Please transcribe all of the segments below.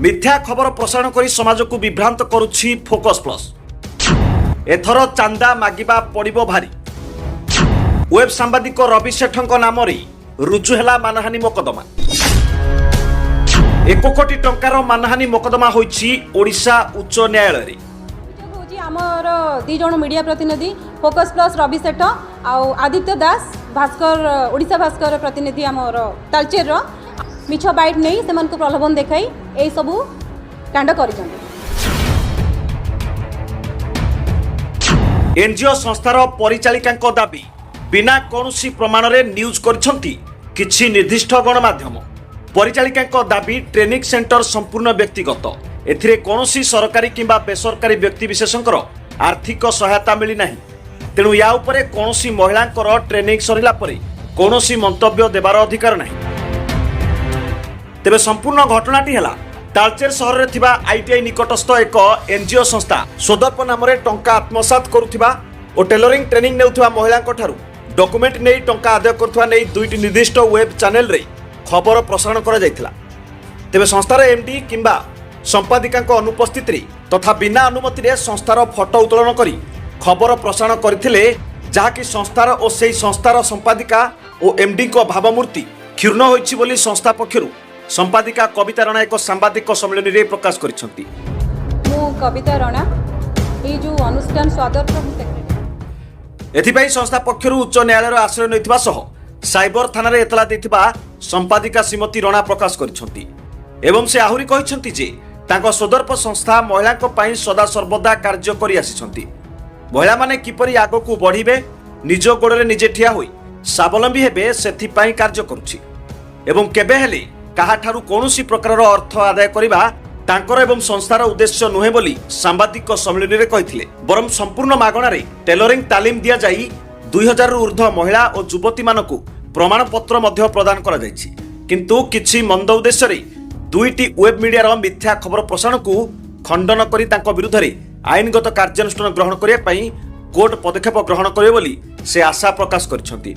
मिथ्या खबर प्रसारण कर समाज को विभ्रांत करुछि फोकस प्लस। एथर चांदा मागिबा पड़िबो भारी। वेब सांबादिक रवि सेठ नाम रुजु है मानहानि मोकदमा। 1 कोटी टंकार मानहानि मोकदमा होइछि ओडिशा उच्च न्यायालय। आमर 2 जण मीडिया प्रतिनिधि फोकस प्लस रवि सेठ आउ आदित्य दास भास्कर ओडिशा भास्कर प्रतिनिधि आमर तालचेर मिछ बाइट नहीं से प्रलोभन देखाई यही सबू कांड कर। एनजीओ संस्थार परिचालिका दाबी बिना कौनसी प्रमाण रे न्यूज करछंती किछि निर्दिष्ट गणमाध्यम। परिचालिका दाबी ट्रेनिंग सेंटर संपूर्ण व्यक्तिगत। एथिरे कौनसी सरकारी किंबा बेसरकारी व्यक्ति विशेषकर आर्थिक सहायता मिली नाही। तेणु या उपरे कौनसी महिलांकर ट्रेनिंग सरिला परे कौनसी मंतव्य देवार अधिकार नाही। तेबे संपूर्ण घटनाटी हैला तालचेर सहर रे थिबा आईटीआई निकटस्थ एक एनजीओ संस्था सोदर्प नाम रे टंका आत्मसात करुथिबा और टेलरिंग ट्रेनिंग नेउथिबा महिलांक ठारू डॉक्यूमेंट नै टंका आदाय करुथिबा नै दुईटी निर्दिष्ट वेब चैनल रे खबर प्रसारण करा जायथिला। तेबे संस्थार एमडी किंबा संपादिकांक अनुपस्थित तथा बिना अनुमति रे संस्थार फोटो उत्तोलन करी खबर प्रसारण करथिले, जहाँकि संस्थार और से संस्थार संपादिका और एमडी को भावमूर्ति क्षुर्ण होइछि बोली संस्था पक्षरु संपादिका कविता राणा एक सांबादिक सम्मेलन रे प्रकाश करिसंती। मु कविता राणा ए जो अनुष्ठान स्वागत सेक्रेटरी एथिपई संस्था पक्षरु उच्च न्यायालय आश्रय नैथिबा सह साइबर थाना रे एतला दैथिबा संपादिका श्रीमती राणा प्रकाश करिसंती। एवं से आहुरी कहिसंती जे तांको सोदर्प संस्था महिलांक पई सदा सर्वदा कार्य करि आसिसंती। महिला माने किपरि आगकू बढ़िबे, निज गोड़े निजे ठिया होई स्वावलंबी हेबे सेथि पई कार्य करूछि एवं केबे हेले काहाठारु कौनसी प्रकार अर्थ आदाय करिबा तांकर एवं संस्थार उद्देश्य नुहे बोली सांबादिक सम्मेलन रे कहिथिले। बरम संपूर्ण मागणारे टेलरिंग तालीम दिया जाई 2000 रु ऊर्ध्व महिला और युवती मानकू प्रमाण पत्र मध्य प्रदान करा जायछि। किंतु किछि मंद उद्देश्य रे दुईटी वेब मीडिया मिथ्या खबर प्रसारण को खंडन करी तांको विरुद्ध रे आईनगत कार्यानुष्ठान ग्रहण करिया पई कोर्ट पदक्षेप ग्रहण करिवे बोली से आशा प्रकाश करिसंती।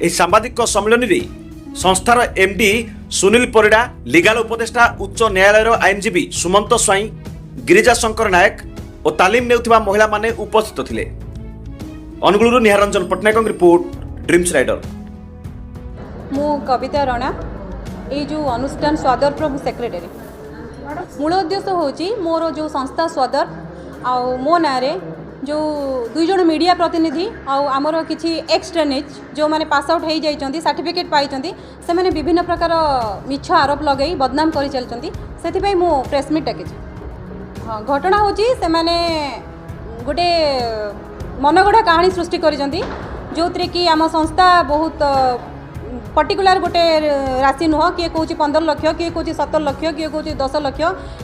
एही सांबादिक सम्मेलन रे संस्थार एमडी सुनील परिडा, लीगल उपदेष्टा उच्च न्यायालय आईनजीवी सुमंत स्वाई, गिरिजा शंकर नायक और तालीम नेउथिबा महिला माने उपस्थित थिले। अनुगुलु Niharanjan Patnaik report, dreams rider. मु कविता राणा ए जो अनुष्ठान स्वादर प्रभु सेक्रेटरी। मूल उद्देश्य होची मोर जो संस्था स्वादर आउ मो नारे जो 2 जण मीडिया प्रतिनिधि आउ आमर किछि एक्स ट्रेनिज जो माने पास आउट हो जाइछंती सर्टिफिकेट पाइछंती से माने विभिन्न प्रकार मिछ आरोप लगई बदनाम करि चलछंती। सेथि पई मो प्रेस मीट टाकिछि। हां, घटना होची से माने गोटे मनगढ़ा कहानी सृष्टि करिछंती जोतरे कि आम संस्था बहुत पर्टिकुलर गोटे राशि नुह किए कौच 15 लाख, किए कौच 17 लाख, किए कौच 10 लाख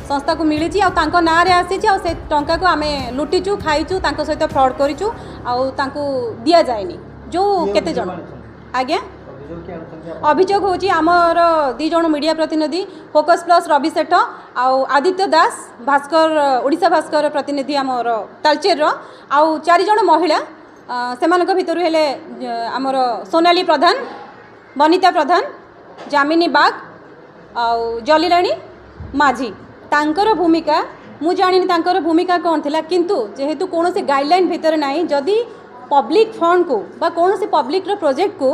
संस्था को मिली ना रे आसी से टंका को आम लुटीचु खाईचु सहित फ्रॉड करूँ आउ दिया जाएनी जो केते जन आज्ञा अभियोग होची आमर 2 जण मीडिया प्रतिनिधि फोकस प्लस रवि सेठ आउ आदित्य दास भास्कर ओडिशा भास्कर प्रतिनिधि आमर तालचेर आउ 4 जण महिला सेमानक भितरु हेले आमर सोनाली प्रधान, बनिता प्रधान, जामिनी बाग आउ जलिलाणी माझी। तांकर भूमिका मु जानी तांकर भूमिका कौन थिला, किंतु जेहेतु कौन से गाइडलाइन भितर नहीं जदि पब्लिक फंड को बा कौन से पब्लिक प्रोजेक्ट को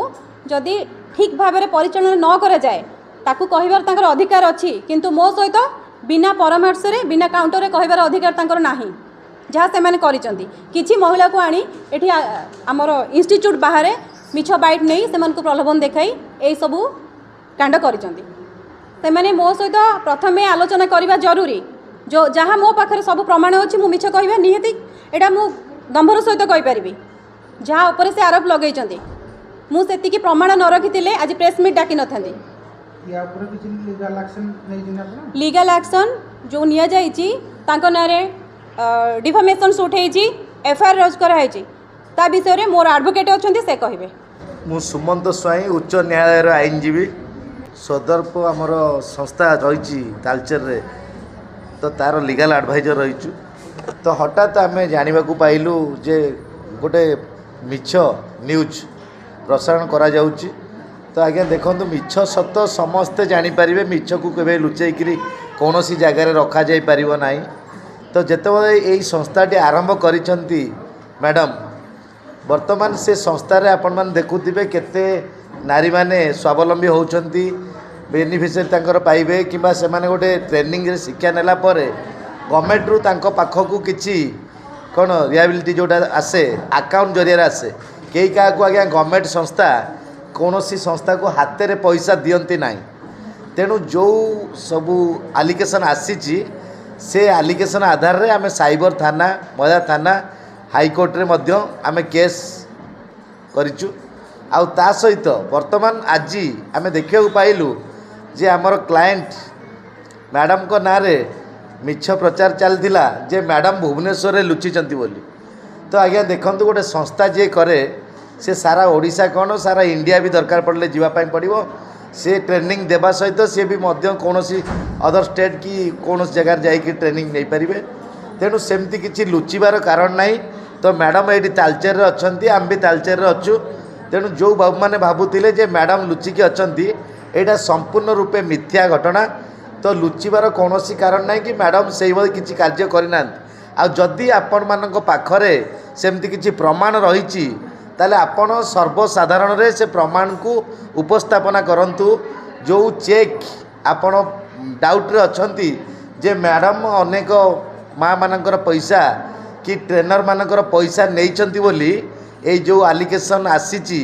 जदि ठीक भाव में परिचालन न करा जाए ताकू कहिबार तांकर अधिकार अछि, किंतु मो सहित बिना परामर्श रे बिना काउंटर रे कहिबार अधिकार तांकर नाही। जहाँ से मैंने करिसंती किछि महिला को आनी एठी हमर इंस्टीट्यूट बाहर मिछ बाइट नहीं से प्रलोभन देखाई यही सबू कांड करिसंती। मो सहित प्रथमे आलोचना करवा जरूरी जो जहाँ मो पाखे सब प्रमाण अच्छी मु मिछ कहबा निहाती एटा मु दंभर सहित कहि परिबी। जहाँ ऊपर से आरोप लगेइचंती मु सेतिकी प्रमाण न रखिथिले आज प्रेस मीट डाकी नथांदी। लीगल एक्शन जो निया जाइछि तांको नारे डिफामेशन सूट हेछि, एफआईआर रज करा हेछि, ता विषय रे मोर एडवोकेट अछंती से कहिबे। मु सुमंत स्वाई उच्च न्यायालय आईनजीवी सदर्प आमर संस्था रही तालचेर रे तो तार लीगल एडवाइजर रही तो हठात आम जानवा पाइलु जे गोटे मिछ न्यूज प्रसारण करा जाउची। तो आज्ञा देखो मिछ सत समस्ते जानीपारे मिछ को केवे लुचेकरी କୌଣସି ଜାଗାରେ ରଖାଯାଇପାରିବ ନାହିଁ। ତ ଯେତେବେଳେ ଏଇ ସଂସ୍ଥାଟି ଆରମ୍ଭ କରିଛନ୍ତି ମ୍ୟାଡ଼ାମ୍, ବର୍ତ୍ତମାନ ସେ ସଂସ୍ଥାରେ ଆପଣମାନେ ଦେଖୁଥିବେ କେତେ ନାରୀମାନେ ସ୍ୱାବଲମ୍ବୀ ହେଉଛନ୍ତି, ବେନିଫିସିଆରୀ ତାଙ୍କର ପାଇବେ, କିମ୍ବା ସେମାନେ ଗୋଟେ ଟ୍ରେନିଂରେ ଶିକ୍ଷା ନେଲା ପରେ ଗଭର୍ଣ୍ଣମେଣ୍ଟରୁ ତାଙ୍କ ପାଖକୁ କିଛି କ'ଣ ରିହାବିଲିଟି ଯେଉଁଟା ଆସେ ଆକାଉଣ୍ଟ ଜରିଆରେ ଆସେ। କେହି କାହାକୁ ଆଜ୍ଞା ଗଭର୍ଣ୍ଣମେଣ୍ଟ ସଂସ୍ଥା କୌଣସି ସଂସ୍ଥାକୁ ହାତରେ ପଇସା ଦିଅନ୍ତି ନାହିଁ। ତେଣୁ ଯେଉଁ ସବୁ ଆଲିଗେସନ୍ ଆସିଛି ସେ ଆଲିଗେସନ୍ ଆଧାରରେ ଆମେ ସାଇବର ଥାନା, ମହିଳା ଥାନା, ହାଇକୋର୍ଟରେ ମଧ୍ୟ ଆମେ କେସ୍ କରିଛୁ। ଆଉ ତା ସହିତ ବର୍ତ୍ତମାନ ଆଜି ଆମେ ଦେଖିବାକୁ ପାଇଲୁ ଯେ ଆମର କ୍ଲାଏଣ୍ଟ ମ୍ୟାଡ଼ାମଙ୍କ ନାଁରେ ମିଛ ପ୍ରଚାର ଚାଲିଥିଲା ଯେ ମ୍ୟାଡ଼ାମ୍ ଭୁବନେଶ୍ୱରରେ ଲୁଚିଛନ୍ତି ବୋଲି। ତ ଆଜ୍ଞା ଦେଖନ୍ତୁ, ଗୋଟେ ସଂସ୍ଥା ଯିଏ କରେ ସେ ସାରା ଓଡ଼ିଶା କ'ଣ ସାରା ଇଣ୍ଡିଆ ବି ଦରକାର ପଡ଼ିଲେ ଯିବା ପାଇଁ ପଡ଼ିବ। ସେ ଟ୍ରେନିଂ ଦେବା ସହିତ ସିଏ ବି ମଧ୍ୟ କୌଣସି ଅଦର ଷ୍ଟେଟ୍ କି କୌଣସି ଜାଗାରେ ଯାଇକି ଟ୍ରେନିଂ ନେଇପାରିବେ। ତେଣୁ ସେମିତି କିଛି ଲୁଚିବାର କାରଣ ନାହିଁ। ତ ମ୍ୟାଡ଼ାମ୍ ଏଇଠି ତାଳଚେରରେ ଅଛନ୍ତି, ଆମେ ବି ତାଳଚେରରେ ଅଛୁ। ତେଣୁ ଯେଉଁ ବାବୁମାନେ ଭାବୁଥିଲେ ଯେ ମ୍ୟାଡ଼ାମ୍ ଲୁଚିକି ଅଛନ୍ତି, ଏଇଟା ସମ୍ପୂର୍ଣ୍ଣ ରୂପେ ମିଥ୍ୟା ଘଟଣା। ତ ଲୁଚିବାର କୌଣସି କାରଣ ନାହିଁ କି ମ୍ୟାଡ଼ାମ୍ ସେଇଭଳି କିଛି କାର୍ଯ୍ୟ କରିନାହାନ୍ତି। ଆଉ ଯଦି ଆପଣମାନଙ୍କ ପାଖରେ ସେମିତି କିଛି ପ୍ରମାଣ ରହିଛି ତାହେଲେ ଆପଣ ସର୍ବସାଧାରଣରେ ସେ ପ୍ରମାଣକୁ ଉପସ୍ଥାପନା କରନ୍ତୁ। ଯେଉଁ ଚେକ୍ ଆପଣ ଡାଉଟ୍ରେ ଅଛନ୍ତି ଯେ ମ୍ୟାଡ଼ାମ୍ ଅନେକ ମାଆମାନଙ୍କର ପଇସା କି ଟ୍ରେନର୍ମାନଙ୍କର ପଇସା ନେଇଛନ୍ତି ବୋଲି ଏଇ ଯେଉଁ ଆଲିଗେସନ୍ ଆସିଛି,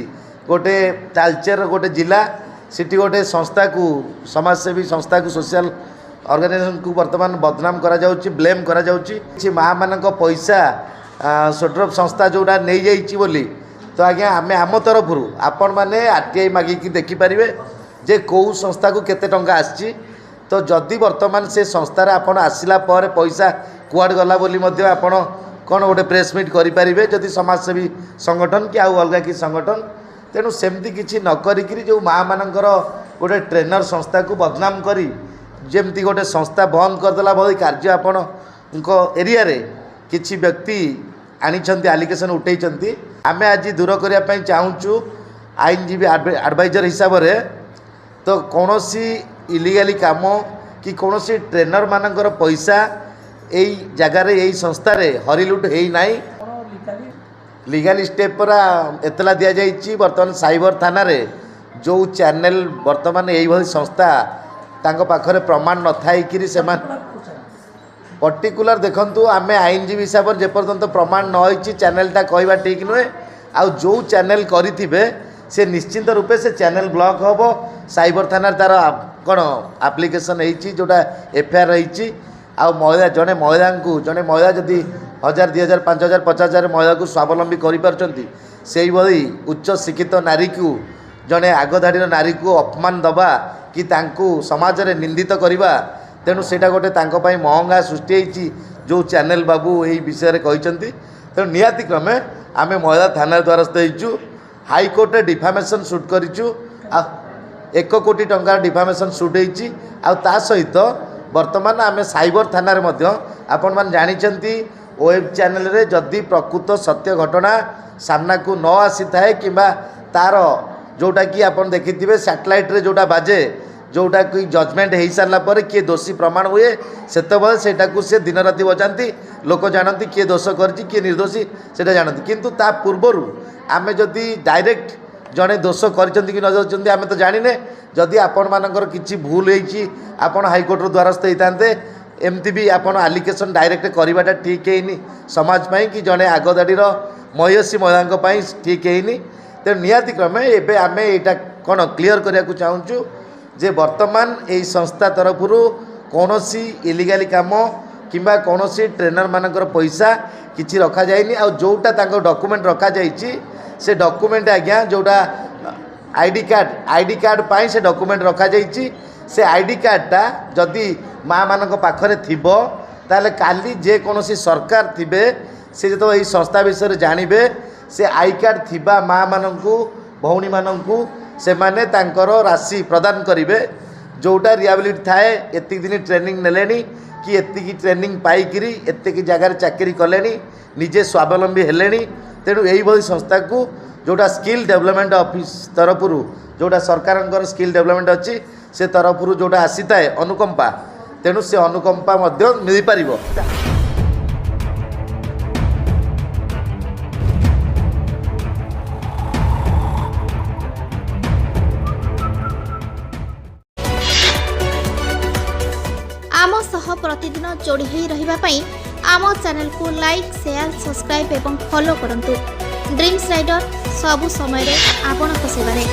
ଗୋଟେ ତାଳଚେର ଗୋଟେ ଜିଲ୍ଲା, ସେଠି ଗୋଟେ ସଂସ୍ଥାକୁ, ସମାଜସେବୀ ସଂସ୍ଥାକୁ, ସୋସିଆଲ ଅର୍ଗାନାଇଜେସନକୁ ବର୍ତ୍ତମାନ ବଦନାମ କରାଯାଉଛି, ବ୍ଲେମ୍ କରାଯାଉଛି। କିଛି ମାଆମାନଙ୍କ ପଇସା ସୋଟ୍ରୋପ ସଂସ୍ଥା ଯେଉଁଟା ନେଇଯାଇଛି ବୋଲି। ତ ଆଜ୍ଞା ଆମେ ଆମ ତରଫରୁ ଆପଣମାନେ RTI ମାଗିକି ଦେଖିପାରିବେ ଯେ କେଉଁ ସଂସ୍ଥାକୁ କେତେ ଟଙ୍କା ଆସିଛି। ତ ଯଦି ବର୍ତ୍ତମାନ ସେ ସଂସ୍ଥାରେ ଆପଣ ଆସିଲା ପରେ ପଇସା କୁଆଡ଼େ ଗଲା ବୋଲି ମଧ୍ୟ ଆପଣ କ'ଣ ଗୋଟେ ପ୍ରେସ୍ ମିଟ୍ କରିପାରିବେ, ଯଦି ସମାଜସେବୀ ସଂଗଠନ କି ଆଉ ଅଲଗା କିଛି ସଂଗଠନ। ତେଣୁ ସେମିତି କିଛି ନ କରିକିରି ଯେଉଁ ମାଆମାନଙ୍କର ଗୋଟେ ଟ୍ରେନର ସଂସ୍ଥାକୁ ବଦନାମ କରି ଯେମିତି ଗୋଟେ ସଂସ୍ଥା ବନ୍ଦ କରିଦେଲା ଭଳି କାର୍ଯ୍ୟ ଆପଣଙ୍କ ଏରିଆରେ କିଛି ବ୍ୟକ୍ତି ଆଣିଛନ୍ତି, ଆଲିଗେସନ୍ ଉଠେଇଛନ୍ତି। ଆମେ ଆଜି ଦୂର କରିବା ପାଇଁ ଚାହୁଁଛୁ ଆଇନଜୀବୀ ଆଡ଼ଭାଇଜର ହିସାବରେ। ତ କୌଣସି ଇଲିଗାଲି କାମ କି କୌଣସି ଟ୍ରେନରମାନଙ୍କର ପଇସା ଏଇ ଜାଗାରେ ଏଇ ସଂସ୍ଥାରେ ହରିଲୁଟ୍ ହେଇନାହିଁ। লিগালি স্টেপ পরা এতলা দিয়া যাইছি। বর্তমান সাইবর থানারে যে চ্যানেল বর্তমান এইভাবে সংস্থা তাঙ্ক পাখরে প্রমাণ নথাইকি সেমান पर्टिकुलर देखंतु आमे आईनजीवी हिसाब से जेपर्यंत प्रमाण न होइछि चैनलटा कहवा ठीक नुहे। आ जो चैनल करिथिबे से निश्चिंत रूपे से चैनल ब्लॉक होबो। साइबर थाना तार कौन एप्लिकेशन होइछि जोटा एफआईआर रही। आ महिला जड़े महिला जदि 1000 2000 5000 50,000 महिला को स्वावलंबी करिपारछंती सेही भली उच्च शिक्षित नारी को जड़े आगधाड़ी नारी को अपमान दबा कि तांकु समाज रे निंदित करवा। तेणु सेटा गोटे तांको पई महंगा सृष्टि होइछि जो चैनल बाबू यही विषय रे कहिसंती। तेणु निहाती क्रमे आमे महिला थाना द्वारस्थ होइछु। हाईकोर्ट रे डिफामेशन शूट करिछु। 1 कोटी टंका डिफामेशन शूट होइछि। आ ता सहित वर्तमान आमे साइबर थाना रे मध्य आपण मान जानिचंती वेब चैनल रे जदि प्रकृत सत्य घटना सामना को न आसी थाए किंबा तार जोटा कि आपण देखिथिबे सैटेलाइट रे जोटा बाजे जोटा कि जजमेंट हो सारा पर किए दोषी प्रमाण हुए सेतबले सेटाकू से दिन राति बजाती लोक जानती किए दोष कर किए निर्दोषी सेटा जानती। किंतु ता पूर्वरु आमे जदि डायरेक्ट जड़े दोष करचंती कि न करचंती आमे तो जानिने। जदि आपण मानकर किछि भूल होइछि आपण हाईकोर्ट द्वारस्थ होइतांते। एमती भी आपण एलिगेशन डायरेक्ट करवाटा ठीक हैनी समाज पाई कि जड़े आगदाड़ीर मयसी महिला पाई ठीक हैनी। तेणु निहाती क्रमे एबे आमे एटा कोन क्लियर करिया को चाहूछु जे वर्तमान यही संस्था तरफ कौनसी इलिगाली काम किंबा कौनसी ट्रेनर मानकर पैसा किछि रखा जायनी। आ जोटा तांको डॉक्यूमेंट रखा जायछि से डॉक्यूमेंट आज्ञा जोटा आईडी कार्ड पाई से डॉक्यूमेंट रखा जायछि। से आईडी कार्डटा जदि माँ मानक पाखरे थिबो ताले काली जे कौनसी सरकार थिबे से जो यही संस्था विषय जानिबे से आई कार्ड थिबा माँ मानकू भौणी मानकू से माने तांकर राशि प्रदान करेंगे जोटा रिहाबिलिटी थाए। एति दिन ट्रेनिंग नेले कि एति ट्रेनिंग पाइकरी एति जगार चाकरी कले निजे स्वावलंबी हेले। तेणु यही भली संस्था को जोटा स्किल डेवलपमेंट ऑफिस तरफ जोटा सरकार स्किल डेवलपमेंट अच्छी से तरफ जोटा आसी थाए अनुकंपा ତେଣୁ ସେ ଅନୁକମ୍ପା ମଧ୍ୟ ମିଳିପାରିବ। आम सह प्रतिदिन जोड़ी होई रहिबा पई आम चैनल को लाइक शेयर सब्सक्राइब एवं फॉलो करंतु। ड्रीम्स राइडर सबु समय रे आपन को सेवा रे।